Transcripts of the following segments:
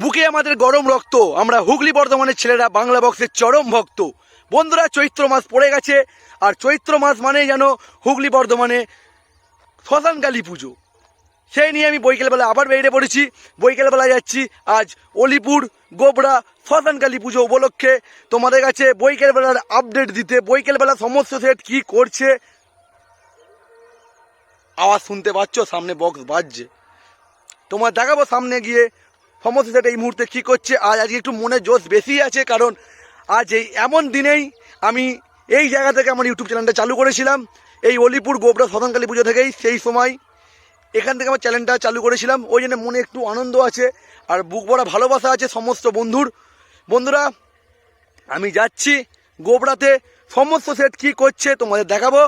বুকে আমাদের গরম রক্ত, আমরা হুগলি বর্ধমানের ছেলেরা বাংলা বক্সের চরম ভক্ত। বন্ধুরা, চৈত্র মাস পড়ে গেছে, আর চৈত্র মাস মানেই যেন হুগলি বর্ধমানে শ্মশান কালী পুজো। সেই নিয়ে আমি বৈকালবেলা আবার বেরিয়ে পড়েছি। বৈকালবেলা যাচ্ছি আজ অলিপুর গোবরা শ্মশান কালী পুজো উপলক্ষে তোমাদের কাছে বৈকালবেলার আপডেট দিতে। বৈকালবেলা সমস্ত সেট কী করছে আওয়াজ শুনতে পাচ্ছ, সামনে বক্স বাজছে, তোমার দেখাবো সামনে গিয়ে সমস্ত সেট এই মুহূর্তে কী করছে। আজকে একটু মনে জোশ বেশি আছে, কারণ আজ এই এমন দিনেই আমি এই জায়গা থেকে আমার ইউটিউব চ্যানেলটা চালু করেছিলাম। এই অলিপুর গোবরা শ্মশান কালী পুজো থেকেই সেই সময় এখান থেকে আমার চ্যানেলটা চালু করেছিলাম। ওই জন্য মনে একটু আনন্দ আছে আর বুক ভরা ভালোবাসা আছে সমস্ত বন্ধুরা। আমি যাচ্ছি গোবরাতে, সমস্ত সেট কী করছে তোমাদের দেখাবো।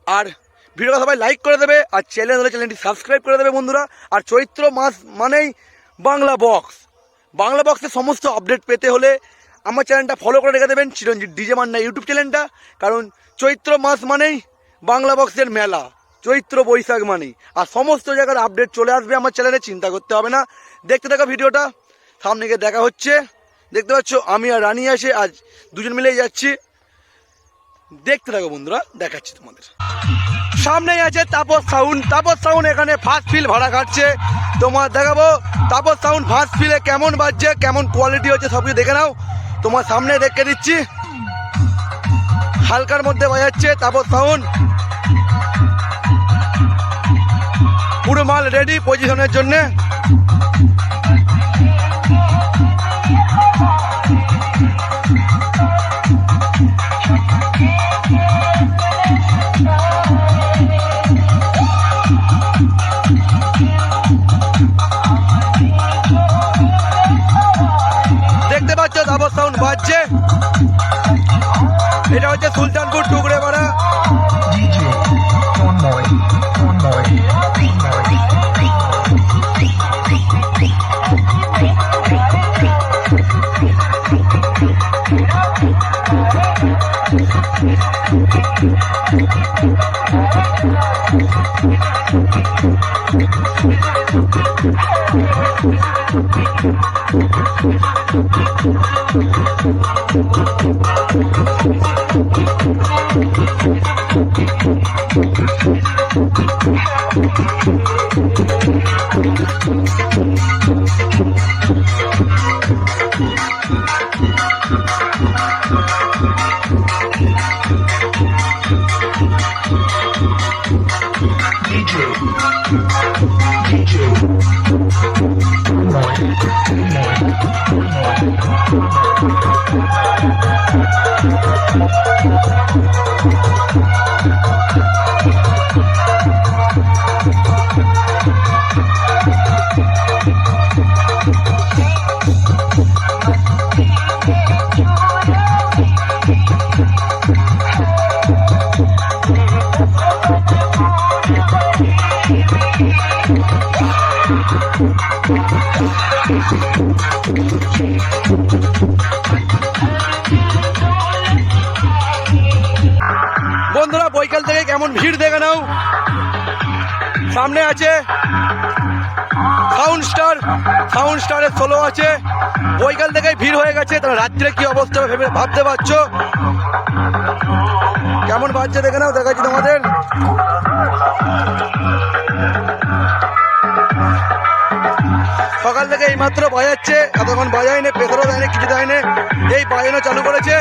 আর ভিডিওটা সবাই লাইক করে দেবে, আর চ্যানেলটি সাবস্ক্রাইব করে দেবে বন্ধুরা। আর চৈত্র মাস মানেই বাংলা বক্সের সমস্ত আপডেট পেতে হলে আমার চ্যানেলটা ফলো করে রেখে দেবেন, চিরঞ্জিত ডিজে মান্না ইউটিউব চ্যানেলটা। কারণ চৈত্র মাস মানেই বাংলা বক্সের মেলা, চৈত্র বৈশাখ মানেই। আর সমস্ত জায়গার আপডেট চলে আসবে আমার চ্যানেলে, চিন্তা করতে হবে না। দেখতে থাকো ভিডিওটা, সামনে গিয়ে দেখা হচ্ছে। দেখতে পাচ্ছ আমি আর রানী আসে আজ দুজন মিলেই যাচ্ছি। দেখতে থাকো বন্ধুরা, দেখাচ্ছি তোমাদের। সামনেই আছে তাপস সাউন্ড এখানে ফার্স্ট ফিল ভাড়া কাটছে, তোমার দেখাবো তাপস সাউন্ড ফার্স্ট ফিলে কেমন বাজছে, কেমন কোয়ালিটি হচ্ছে সব কিছু দেখে নাও। তোমার সামনে দেখে দিচ্ছি, হালকার মধ্যে বাজাচ্ছে তাপস সাউন্ড। পুরো মাল রেডি পজিশনের জন্যে। দেখতে পাচ্ছ তাপস সাউন্ড বাজছে, এটা হচ্ছে সুলতানপুর টুকরে পাড়া। বন্ধুরা, বৈকাল থেকে কেমন ভিড় দেখে নাও। সামনে আছে সাউন্ড স্টারের সোলো আছে। বৈকাল থেকে ভিড় হয়ে গেছে, তাহলে রাত্রে কি অবস্থা ভেবে ভাবতে পারছো। কেমন বাজছে দেখে নাও, দেখাচ্ছি তোমাদের। সকাল থেকে এইমাত্র বাজাচ্ছে, এতক্ষণ বাজায়নি, প্রেসারও দেয়নি, কিছু দেয়নি, এই বাজানো চালু করেছে।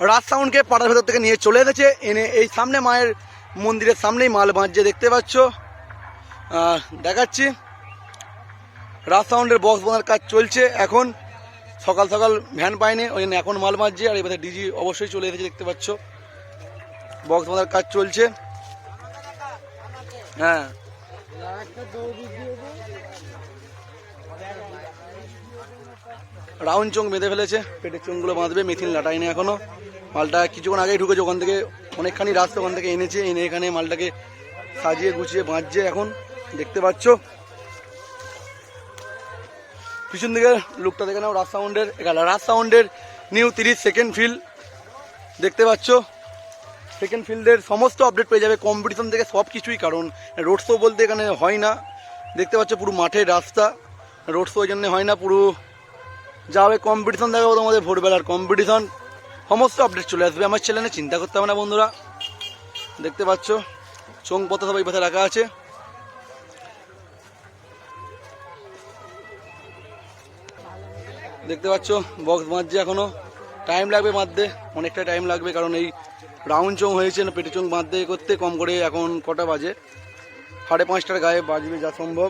রাজ সাউন্ডকে পাড়ার ভেতর থেকে নিয়ে চলে এসেছে, এনে এই সামনে মায়ের মন্দিরের সামনেই মাল বাঁধছে, দেখতে পাচ্ছ। দেখাচ্ছি রাজ সাউন্ডের বক্স বাঁধার কাজ চলছে এখন। সকাল সকাল ভ্যান পায়নি, ওই জন্য এখন মাল বাঁধছে। আর এবার ডিজি অবশ্যই চলে এসেছে, দেখতে পাচ্ছ। বক্স বাঁধার কাজ চলছে। হ্যাঁ, রাউন্ড চোং বেঁধে ফেলেছে, পেটের চোঙগুলো বাঁধবে। মেথিন লাটাইনি এখনো। মালটা কিছুক্ষণ আগেই ঢুকেছে ওখান থেকে, অনেকখানি রাস্তা ওখান থেকে এনেছে, এনে এখানে মালটাকে সাজিয়ে গুছিয়ে বাঁধছে এখন, দেখতে পাচ্ছ। পিছন দিকে লুকটা দেখে নাও রাজ সাউন্ডের। এখানে রাজ সাউন্ডের নিউ 30 সেকেন্ড ফিল্ড, দেখতে পাচ্ছ। সেকেন্ড ফিল্ডের সমস্ত আপডেট পেয়ে যাবে, কম্পিটিশন থেকে সব কিছুই। কারণ রোড শো বলতে এখানে হয় না, দেখতে পাচ্ছ পুরো মাঠের রাস্তা। রোড শো ওই জন্য হয় না, পুরো যা হবে কম্পিটিশন দেখাবো তোমাদের। ভোরবেলার কম্পিটিশন সমস্ত আপডেট চলে আসবে আমার চ্যানেলে, চিন্তা করতে হবে না বন্ধুরা। দেখতে পাচ্ছ চোং পথ সব এই পাশে রাখা আছে। দেখতে পাচ্ছ বক্স বাঁধছে, এখনো টাইম লাগবে বাঁধতে, অনেকটা টাইম লাগবে। কারণ এই রাউন্ড চোং হয়েছে না, পেটে চোং বাঁধতে করতে কম করে এখন কটা বাজে, 5:30টার গায়ে বাজবে যা সম্ভব।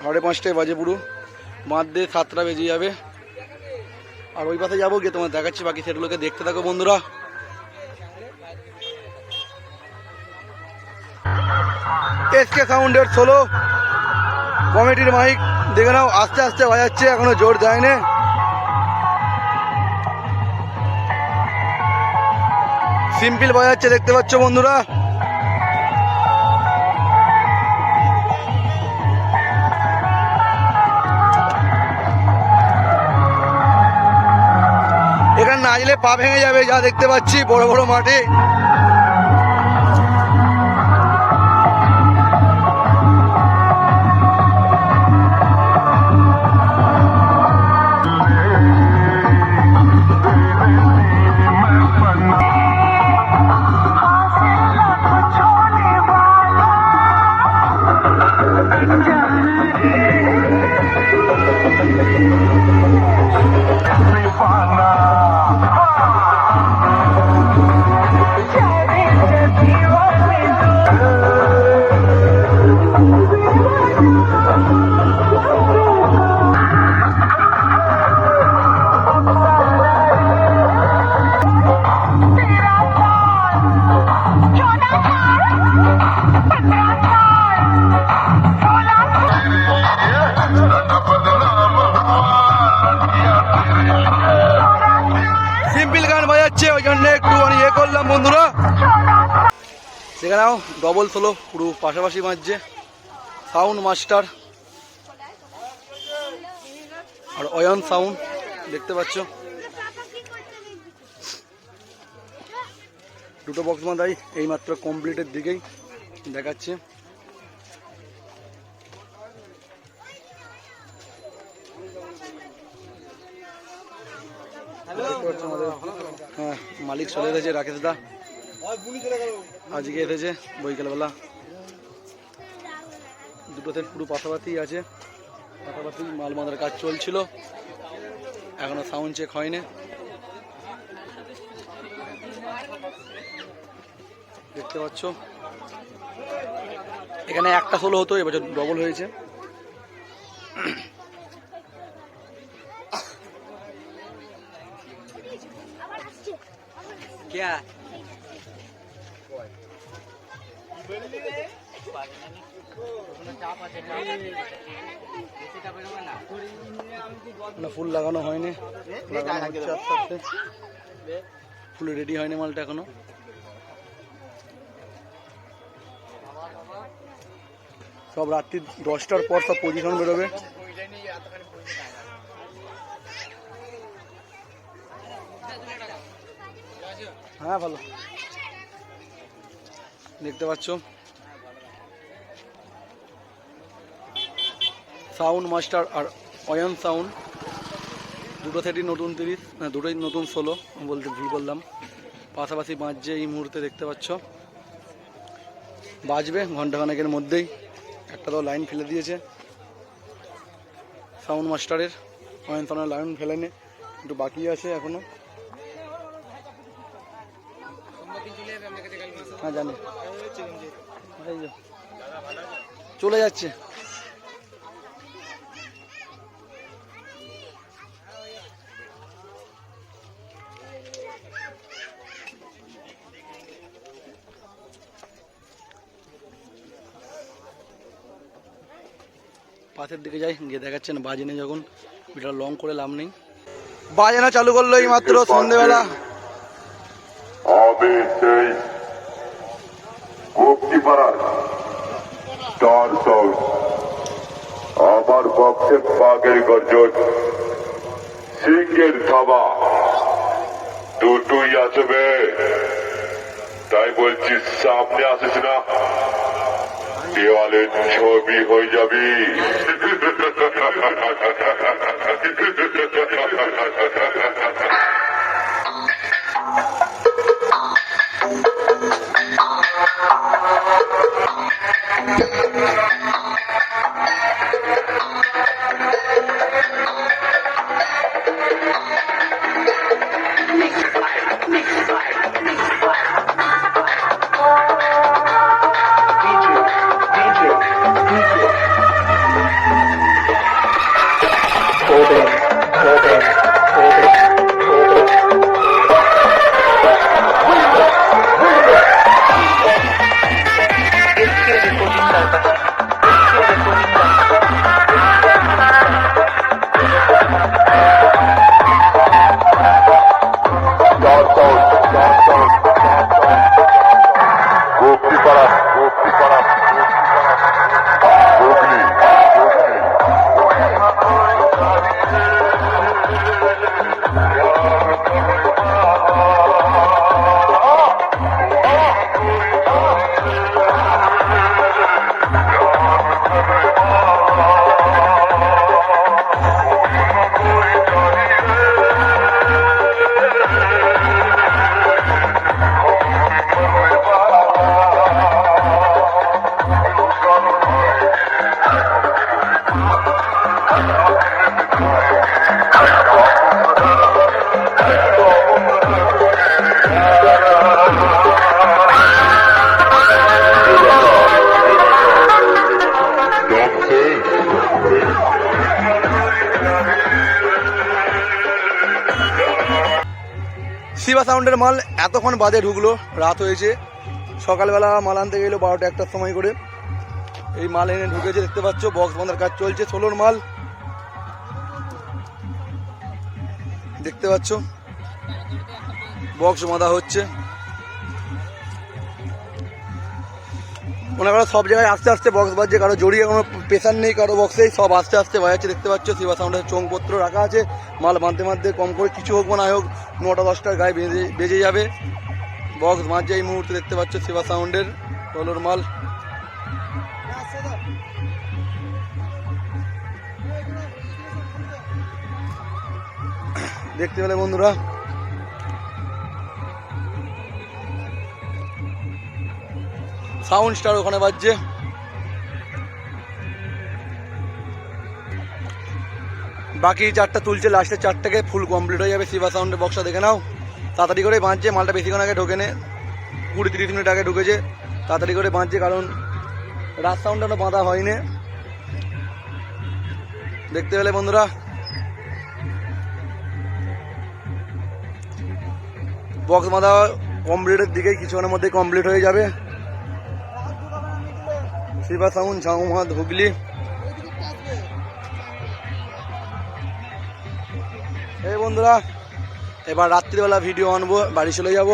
5:30টায় বাজে, পুরো বাঁধতে 7টা বেজে যাবে। আর ওই পাশে যাবো, গিয়ে তোমার দেখাচ্ছি বাকি সেগুলোকে, দেখতে থাকো বন্ধুরা। এসকে সাউন্ডের সোলো কমিটির মাইক দেখে নাও, আস্তে আস্তে বাজাচ্ছে, এখনো জোর দেয়নি। সিম্পল বাজাচ্ছে, দেখতে পাচ্ছ বন্ধুরা। এখানে নাচলে পা ভেঙে যাবে, যা দেখতে পাচ্ছি বড় বড় মাঠে। ওই জন্য একটু ইয়ে করলাম বন্ধুরা। সেখানেও ডবল সোলো পুরো পাশাপাশি বাজছে, সাউন্ড মাস্টার আর অয়ন সাউন্ড, দেখতে পাচ্ছ। দুটো বক্স বাঁধাই এইমাত্র কমপ্লিটের দিকেই দেখাচ্ছে। হ্যাঁ, মালিক চলে এসেছে, রাকেশ দা আজকে এসেছে বৈকালবেলা। দুটোতে পুরো পাশাপাশি আছে, পাশাপাশি মাল বাঁধার কাজ চলছিল, এখনো সাউন্ড চেক হয়নি। দেখতে পাচ্ছ এখানে একটা সোলো হতো, এবছর ডবল হয়েছে। क्या ফুল লাগানো হয়নি, লাগানো হচ্ছে আস্তে আস্তে, ফুল রেডি হয়নি মালটা এখনো। সব রাত্রি 10টার পর সব পজিশন বেরোবে। হ্যাঁ ভালো দেখতে পাচ্ছ, সাউন্ড মাস্টার আর অয়ন সাউন্ড দুটো সেটই নতুন 30, না দুটোই নতুন 16 বলতে ভুল করলাম। পাশাপাশি বাজছে এই মুহূর্তে দেখতে পাচ্ছ, বাজবে ঘন্টাখানেকের মধ্যেই। একটা তো লাইন ফেলে দিয়েছে সাউন্ড মাস্টারের, অয়ন সাউন্ডের লাইন ফেলেনি, একটু বাকি আছে এখনো। হ্যাঁ জানি, চলে যাচ্ছে। পাশের দিকে যাই, গিয়ে দেখাচ্ছেন বাজেনে যখন ভিডিও লং করে লাভ নেই। বাজেনা চালু করলো এই মাত্র সন্ধ্যেবেলা। আমার পক্ষে বাঘের গর্জন, সিংহের থাবা দুটোই আসবে, তাই বলছি সামনে আসিস না, দেওয়ালের ছবি হয়ে যাবি। শিবা সাউন্ডের মাল এতক্ষণ বাজে ঢুকলো, রাত হয়েছে। সকালবেলা মাল আনতে গেলো 12টা 1টার সময় করে, এই মাল এনে ঢুকেছে দেখতে পাচ্ছ। বক্স বাঁধার কাজ চলছে, 16র মাল দেখতে পাচ্ছ, বক্স বাঁধা হচ্ছে। মনে করো সব জায়গায় আস্তে আস্তে বক্স বাজছে, কারো জড়িয়ে কোনো প্রেশার নেই কারো বক্সেই, সব আস্তে আস্তে বাজাচ্ছে দেখতে পাচ্ছ। শিবা সাউন্ডের চোঙপত্র রাখা আছে, মাল বাঁধতে বাঁধতে কম করে কিছু হোক না হোক 9টা 10টার গায়ে বেজে যাবে। বক্স বাজছে এই মুহূর্তে দেখতে পাচ্ছ শিবা সাউন্ডের 16র মাল। দেখতে পেলে বন্ধুরা, সাউন্ড স্টার ওখানে বাজছে। বাকি 4টা তুলছে, লাস্টের 4টাকে ফুল কমপ্লিট হয়ে যাবে। শিবা সাউন্ডের বক্সটা দেখে নাও, তাড়াতাড়ি করে বাঁধছে, মালটা বেশিক্ষণ আগে ঢোকে নে, 20-30 মিনিট আগে ঢুকেছে। তাড়াতাড়ি করে বাঁধছে, কারণ রাত সাউন্ডটা বাঁধা হয়নি। দেখতে পেলে বন্ধুরা, বক্স বাঁধা কমপ্লিটের দিকেই, কিছুক্ষণের মধ্যেই কমপ্লিট হয়ে যাবে। শিবা সাউন্ড ঝাউমাদ হুগলি। এই বন্ধুরা, এবার রাত্রিবেলা ভিডিও আনবো, বাড়ি চলে যাব,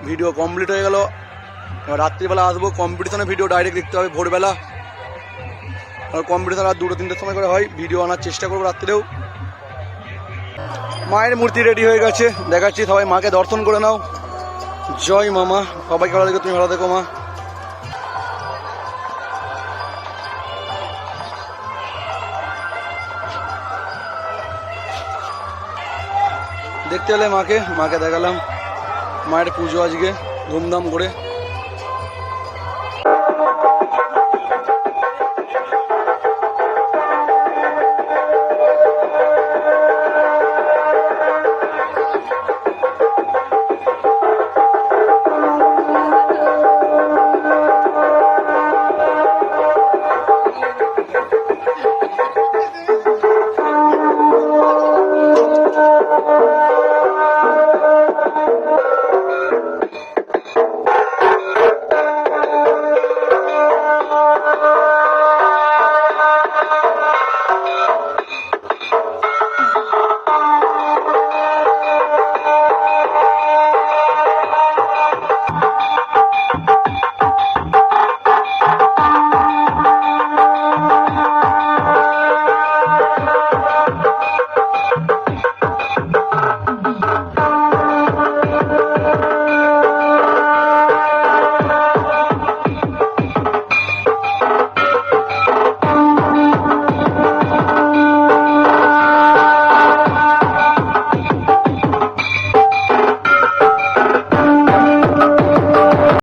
ভিডিও কমপ্লিট হয়ে গেল। এবার রাত্রিবেলা আসবো, কম্পিটিশনের ভিডিও ডাইরেক্ট দেখতে হবে ভোরবেলা। আর কম্পিটিশন আর 2-3টের সময় করে হয়, ভিডিও আনার চেষ্টা করবো রাত্রিরেও। মায়ের মূর্তি রেডি হয়ে গেছে, দেখাচ্ছি, সবাই মাকে দর্শন করে নাও। জয় মামা, সবাইকে ভালো দেখো, তুমি ভালো দেখো মা। দেখতে পেলে মাকে দেখালাম, মায়ের পুজো আজকে ধুমধাম করে।